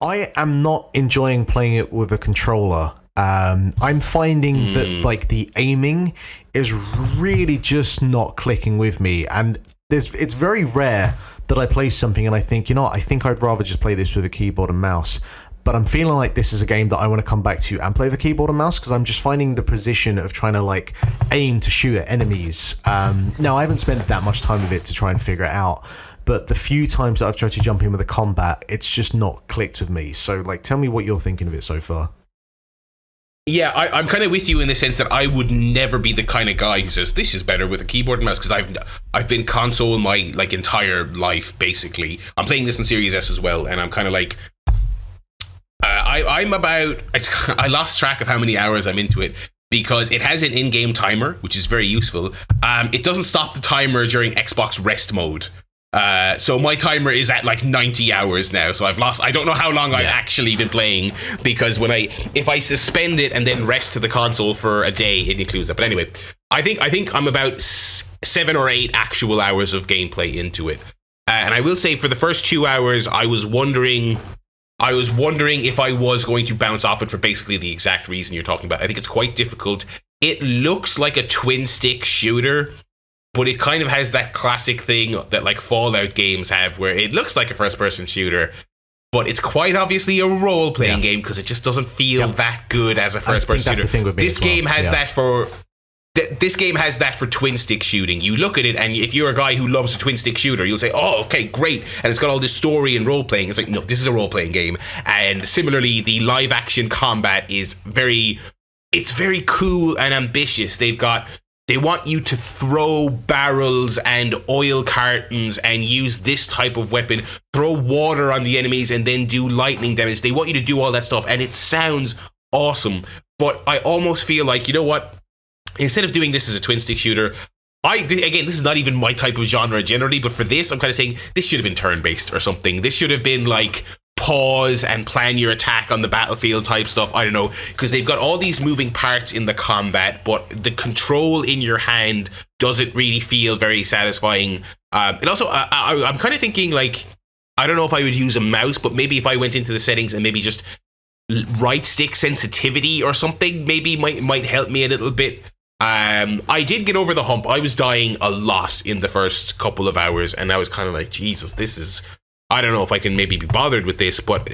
I am not enjoying playing it with a controller. I'm finding that like the aiming is really just not clicking with me, and it's very rare that I play something and I think, you know what, I think I'd rather just play this with a keyboard and mouse. But I'm feeling like this is a game that I want to come back to and play with a keyboard and mouse, because I'm just finding the position of trying to like aim to shoot at enemies. Now, I haven't spent that much time with it to try and figure it out, but the few times that I've tried to jump in with a combat, it's just not clicked with me. So like, tell me what you're thinking of it so far. Yeah, I'm kind of with you in the sense that I would never be the kind of guy who says this is better with a keyboard and mouse, because I've been console my like entire life basically. I'm playing this in Series S as well, and I'm kind of like I'm about I lost track of how many hours I'm into it, because it has an in-game timer, which is very useful. It doesn't stop the timer during Xbox rest mode. So my timer is at like 90 hours now, so I don't know how long I've actually been playing, because if I suspend it and then rest to the console for a day, it includes that. But anyway, I think I'm about 7 or 8 actual hours of gameplay into it, and I will say for the first 2 hours I was wondering if I was going to bounce off it for basically the exact reason you're talking about. I think it's quite difficult. It looks like a twin stick shooter, but it kind of has that classic thing that like Fallout games have, where it looks like a first-person shooter, but it's quite obviously a role-playing game, because it just doesn't feel that good as a first-person shooter. This game has that for... This game has that for twin stick shooting. You look at it, and if you're a guy who loves a twin stick shooter, you'll say, oh, okay, great. And it's got all this story and role playing. It's like, no, this is a role playing game. And similarly, the live action combat is very cool and ambitious. They want you to throw barrels and oil cartons and use this type of weapon, throw water on the enemies, and then do lightning damage. They want you to do all that stuff, and it sounds awesome. But I almost feel like, you know what? Instead of doing this as a twin stick shooter, again, this is not even my type of genre generally, but for this, I'm kind of saying this should have been turn-based or something. This should have been like pause and plan your attack on the battlefield type stuff. I don't know, because they've got all these moving parts in the combat, but the control in your hand doesn't really feel very satisfying. And also, I'm kind of thinking like, I don't know if I would use a mouse, but maybe if I went into the settings and maybe just right stick sensitivity or something, maybe might help me a little bit. I did get over the hump. I was dying a lot in the first couple of hours, and I was kind of like, Jesus, this is... I don't know if I can maybe be bothered with this, but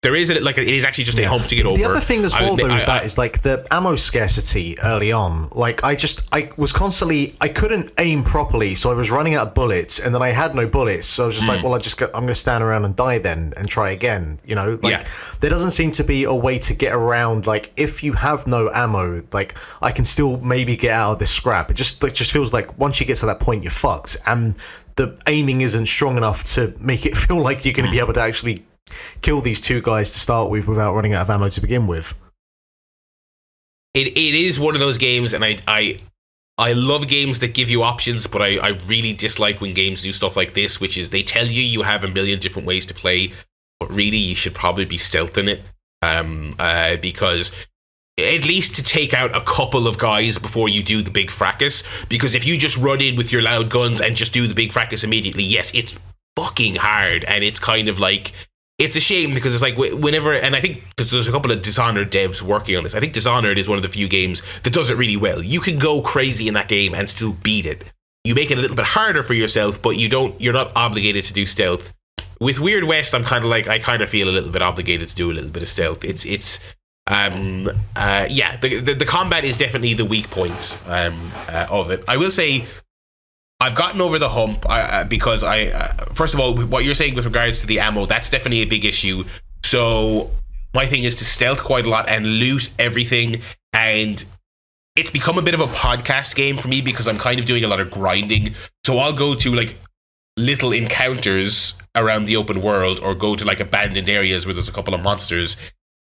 there is it is actually just a hump to get over. The other thing as well, though, with that is like the ammo scarcity early on. Like I was constantly, I couldn't aim properly, so I was running out of bullets, and then I had no bullets, so I was just like, well, I'm going to stand around and die then and try again. You know, like there doesn't seem to be a way to get around. Like if you have no ammo, like I can still maybe get out of this scrap. It just feels like once you get to that point, you're fucked, and the aiming isn't strong enough to make it feel like you're going to be able to actually kill these two guys to start with without running out of ammo to begin with. It is one of those games, and I love games that give you options, but I really dislike when games do stuff like this, which is they tell you have a million different ways to play, but really you should probably be stealthing it, because at least to take out a couple of guys before you do the big fracas, because if you just run in with your loud guns and just do the big fracas immediately, yes, it's fucking hard, and it's kind of like, it's a shame, because it's like whenever, and I think because there's a couple of Dishonored devs working on this, I think Dishonored is one of the few games that does it really well. You can go crazy in that game and still beat it. You make it a little bit harder for yourself, but you're not obligated to do stealth. With Weird West, I'm kind of like, I kind of feel a little bit obligated to do a little bit of stealth. The combat is definitely the weak point of it. I will say I've gotten over the hump because first of all, what you're saying with regards to the ammo, that's definitely a big issue. So my thing is to stealth quite a lot and loot everything, and it's become a bit of a podcast game for me because I'm kind of doing a lot of grinding. So I'll go to like little encounters around the open world, or go to like abandoned areas where there's a couple of monsters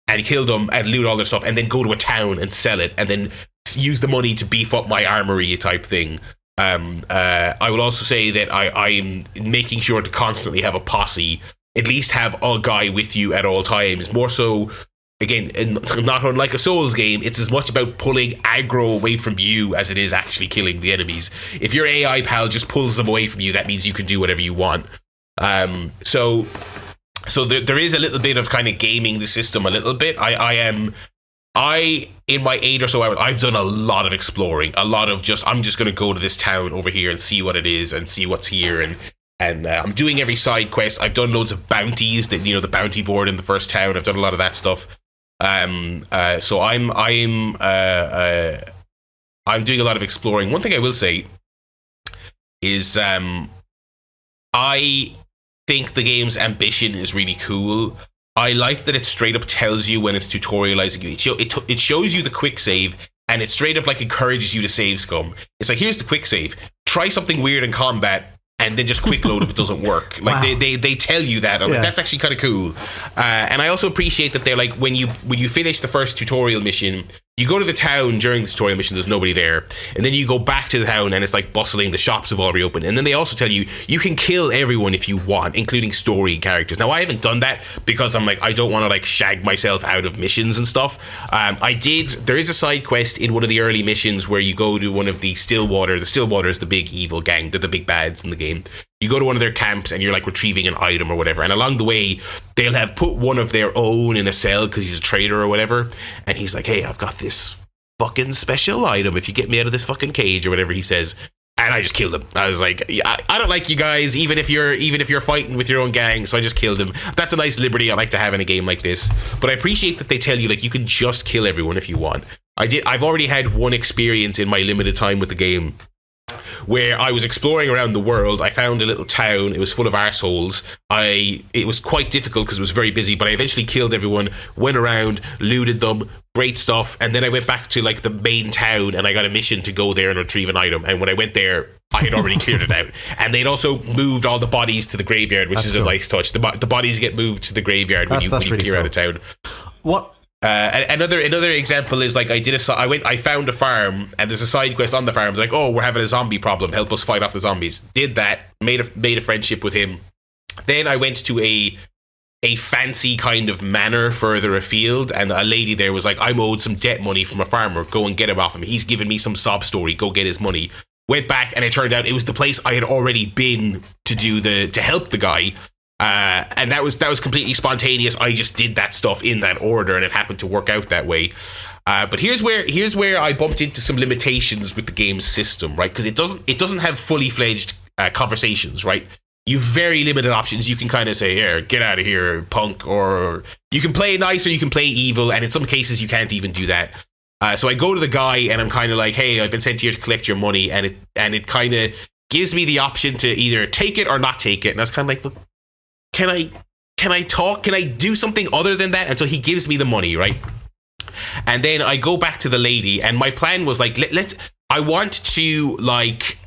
and kill them and loot all their stuff, and then go to a town and sell it, and then use the money to beef up my armory type thing. I will also say that I'm making sure to constantly have a posse, at least have a guy with you at all times. More so, again, not unlike a Souls game, it's as much about pulling aggro away from you as it is actually killing the enemies. If your AI pal just pulls them away from you, that means you can do whatever you want. So So there is a little bit of kind of gaming the system a little bit. I in my 8 or so hours, I've done a lot of exploring, a lot of I'm just going to go to this town over here and see what it is and see what's here, and I'm doing every side quest. I've done loads of bounties, that the bounty board in the first town. I've done a lot of that stuff. So I'm doing a lot of exploring. One thing I will say is I think the game's ambition is really cool. I like that it straight up tells you when it's tutorializing you. It shows you the quick save, and it straight up like encourages you to save scum. It's like, here's the quick save. Try something weird in combat, and then just quick load if it doesn't work. Like wow. they tell you that. I'm like, that's actually kind of cool. And I also appreciate that they're like, when you finish the first tutorial mission, you go to the town during the tutorial mission, there's nobody there. And then you go back to the town and it's like bustling, the shops have all reopened. And then they also tell you, you can kill everyone if you want, including story characters. Now, I haven't done that because I'm like, I don't want to like shag myself out of missions and stuff. There is a side quest in one of the early missions where you go to one of the Stillwater. The Stillwater is the big evil gang. They're the big bads in the game. You go to one of their camps and you're like retrieving an item or whatever. And along the way, they'll have put one of their own in a cell because he's a traitor or whatever. And he's like, hey, I've got this fucking special item if you get me out of this fucking cage or whatever he says. And I just killed him. I was like, I don't like you guys, even if you're fighting with your own gang. So I just killed him. That's a nice liberty I like to have in a game like this. But I appreciate that they tell you like you can just kill everyone if you want. I've already had one experience in my limited time with the game where I was exploring around the world. I found a little town. It was full of arseholes. It was quite difficult because it was very busy, but I eventually killed everyone, went around, looted them, great stuff, and then I went back to like the main town and I got a mission to go there and retrieve an item. And when I went there, I had already cleared it out. And they'd also moved all the bodies to the graveyard, which is cool. A nice touch. The bodies get moved to the graveyard when you clear out of town. What? Another example is like I found a farm and there's a side quest on the farm. It's like, oh, we're having a zombie problem. Help us fight off the zombies. Did that. Made a friendship with him. Then I went to a fancy kind of manor further afield, and a lady there was like, I'm owed some debt money from a farmer. Go and get him off him. He's given me some sob story. Go get his money. Went back and it turned out it was the place I had already been to help the guy. And that was completely spontaneous. I just did that stuff in that order, and it happened to work out that way. But here's where I bumped into some limitations with the game's system, right? Because it doesn't have fully fledged conversations, right? You've very limited options. You can kind of say, "Here, get out of here, punk," or you can play nice or you can play evil, and in some cases you can't even do that. So I go to the guy and I'm kind of like, "Hey, I've been sent here to collect your money," and it kind of gives me the option to either take it or not take it, and I was kind of like, "Look, can I talk? Can I do something other than that?" And so he gives me the money, right? And then I go back to the lady, and my plan was like, I want to like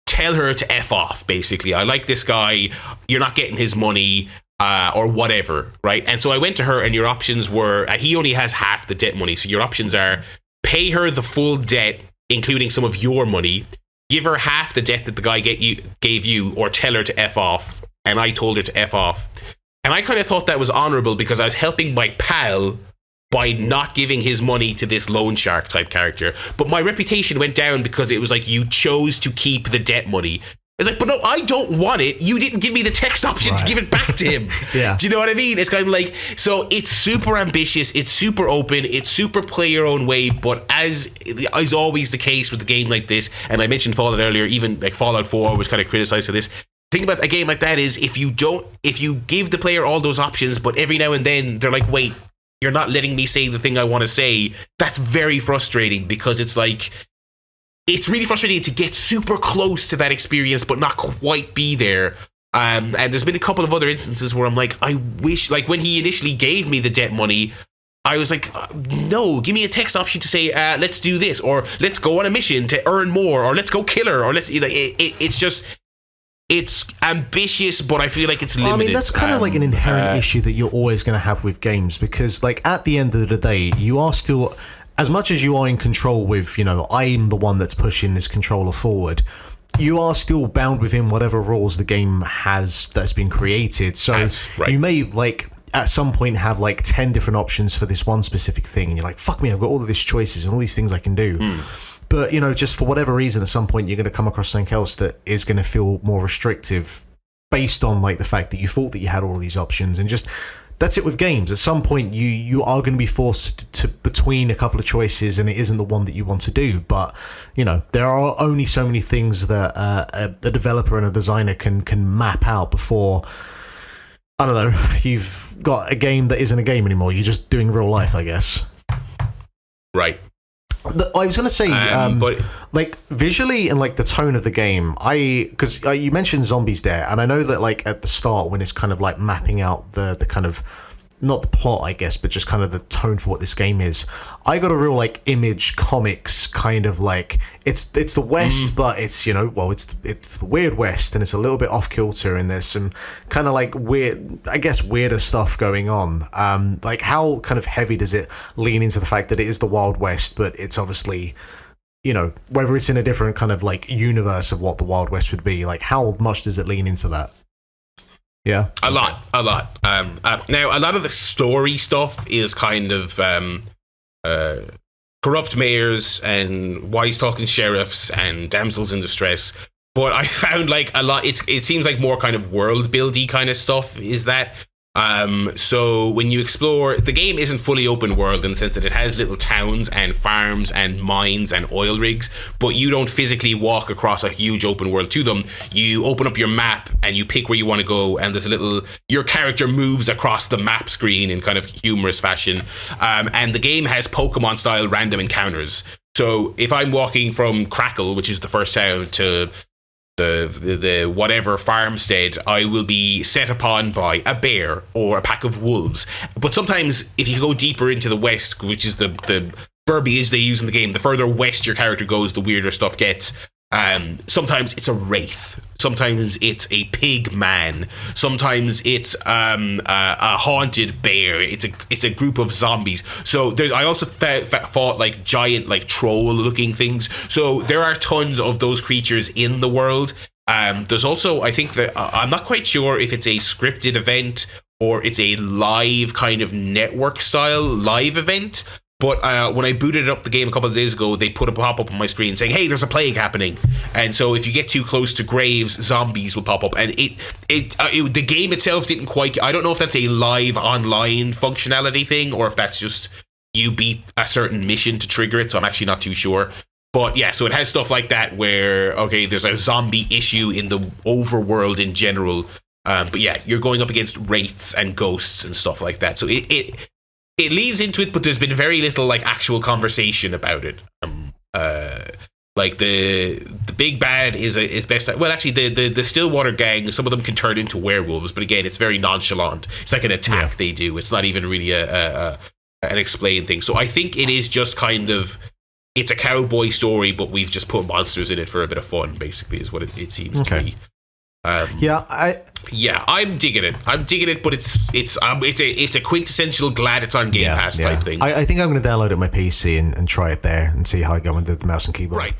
tell her to F off, basically. I like this guy, you're not getting his money, or whatever, right? And so I went to her, and your options were, he only has half the debt money, so your options are pay her the full debt, including some of your money, give her half the debt that the guy gave you, or tell her to F off. And I told her to F off. And I kind of thought that was honorable because I was helping my pal by not giving his money to this loan shark type character. But my reputation went down because it was like, you chose to keep the debt money. It's like, but no, I don't want it. You didn't give me the text option to give it back to him. Yeah. Do you know what I mean? It's kind of like, so it's super ambitious, it's super open, it's super play your own way, but as is always the case with a game like this, and I mentioned Fallout earlier, even like Fallout 4 was kind of criticized for this. The thing about a game like that is if you give the player all those options, but every now and then they're like, wait, you're not letting me say the thing I want to say, that's very frustrating, because it's like, it's really frustrating to get super close to that experience but not quite be there. And there's been a couple of other instances where I'm like, I wish, like when he initially gave me the debt money, I was like, no, give me a text option to say, let's do this, or let's go on a mission to earn more, or let's go kill her, or let's, like, it's just, it's ambitious, but I feel like it's limited. I mean, that's kind of like an inherent issue that you're always going to have with games, because like at the end of the day, you are still, as much as you are in control with, I'm the one that's pushing this controller forward, you are still bound within whatever rules the game has that's been created. So right. You may like at some point have like 10 different options for this one specific thing, and you're like, fuck me, I've got all of these choices and all these things I can do. But, just for whatever reason, at some point, you're going to come across something else that is going to feel more restrictive based on like the fact that you thought that you had all of these options, and just that's it with games. At some point, you are going to be forced to between a couple of choices, and it isn't the one that you want to do. But there are only so many things that a developer and a designer can map out before, I don't know, you've got a game that isn't a game anymore. You're just doing real life, I guess. Right. I was going to say, but like visually and like the tone of the game, because you mentioned zombies there, and I know that like at the start when it's kind of like mapping out the kind of, not the plot, I guess, but just kind of the tone for what this game is. I got a real like Image Comics kind of like it's the West, but it's it's the Weird West, and it's a little bit off kilter, and there's some kind of like weirder stuff going on. Like how kind of heavy does it lean into the fact that it is the Wild West, but it's obviously whether it's in a different kind of like universe of what the Wild West would be, like how much does it lean into that? Yeah, a lot. Now, a lot of the story stuff is kind of corrupt mayors and wise-talking sheriffs and damsels in distress. But I found like a lot. It seems like more kind of world-buildy kind of stuff. Is that? So when you explore, the game isn't fully open world in the sense that it has little towns and farms and mines and oil rigs, but you don't physically walk across a huge open world to them. You open up your map and you pick where you want to go, and your character moves across the map screen in kind of humorous fashion. And the game has Pokemon style random encounters. So if I'm walking from Crackle, which is the first town, to the whatever farmstead, I will be set upon by a bear or a pack of wolves. But sometimes if you go deeper into the west, which is the verbiage they use in the game, the further west your character goes, the weirder stuff gets. Sometimes it's a wraith. Sometimes it's a pig man. Sometimes it's a haunted bear. It's a group of zombies. So I also fought like giant like troll looking things. So there are tons of those creatures in the world. There's also, I think that I'm not quite sure if it's a scripted event or it's a live kind of network style live event. But when I booted up the game a couple of days ago, they put a pop-up on my screen saying, hey, there's a plague happening. And so if you get too close to graves, zombies will pop up. And the game itself didn't quite... I don't know if that's a live online functionality thing or if that's just you beat a certain mission to trigger it. So I'm actually not too sure. But yeah, so it has stuff like that where, okay, there's a zombie issue in the overworld in general. But yeah, you're going up against wraiths and ghosts and stuff like that. So it leads into it, but there's been very little like actual conversation about it. Like the big bad is best. Well, actually, the Stillwater gang, some of them can turn into werewolves, but again, it's very nonchalant. It's like an attack they do. It's not even really an explained thing. So I think it is just kind of, it's a cowboy story, but we've just put monsters in it for a bit of fun. Basically, is what it seems to be. I'm digging it, but it's a quintessential glad it's on Game Pass type thing. I think I'm going to download it on my PC and try it there and see how I go with the mouse and keyboard. Right.